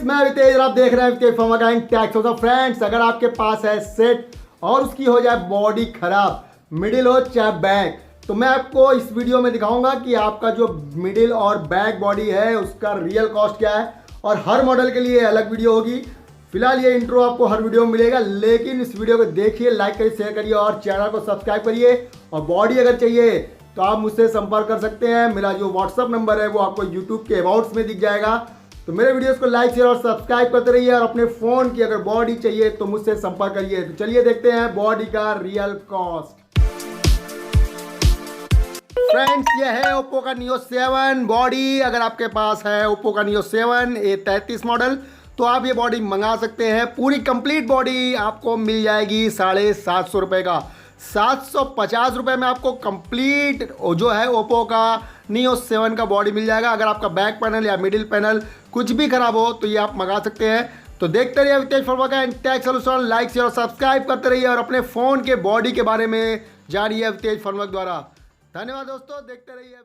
Friends, मैं अवितेज और आप देख रहे हैं अवितेज फंवर्क्स&Tech। तो फ्रेंड्स, अगर आपके पास है सेट और उसकी हो जाए बॉडी खराब, मिडिल हो चाहे बैक, तो मैं आपको इस वीडियो में दिखाऊंगा कि आपका जो मिडिल और बैक बॉडी है उसका रियल कॉस्ट क्या है। और हर मॉडल के लिए अलग वीडियो होगी। फिलहाल ये इंट्रो आपको हर वीडियो में मिलेगा, लेकिन इस वीडियो को देखिए, लाइक करिए, शेयर करिए और चैनल को सब्सक्राइब करिए। और बॉडी अगर चाहिए तो आप मुझसे संपर्क कर सकते हैं। मेरा जो व्हाट्सअप नंबर है वो आपको यूट्यूब के अबाउट्स में दिख जाएगा। तो मेरे वीडियोस को लाइक शेयर और सब्सक्राइब करते रहिए। और अपने फ़ोन की अगर बॉडी चाहिए तो मुझसे संपर्क करिए। तो चलिए देखते हैं बॉडी का रियल कॉस्ट। फ्रेंड्स, ये है ओप्पो का Neo 7 बॉडी। अगर आपके पास है ओप्पो का Neo 7 A33 मॉडल तो आप ये बॉडी मंगा सकते हैं। पूरी कंप्लीट बॉडी आपको मिल जाएगी 750 रुपये का। 750 रुपये में आपको कंप्लीट जो है ओप्पो का Neo 7 का बॉडी मिल जाएगा। अगर आपका बैक पैनल या मिडिल पैनल कुछ भी खराब हो तो ये आप मंगा सकते हैं। तो देखते रहिए अवितेज फंवर्क्स&Tech सॉल्यूशन, लाइक शेयर और सब्सक्राइब करते रहिए और अपने फ़ोन के बॉडी के बारे में जानिए अवितेज फंवर्क्स द्वारा। धन्यवाद दोस्तों, देखते रहिए।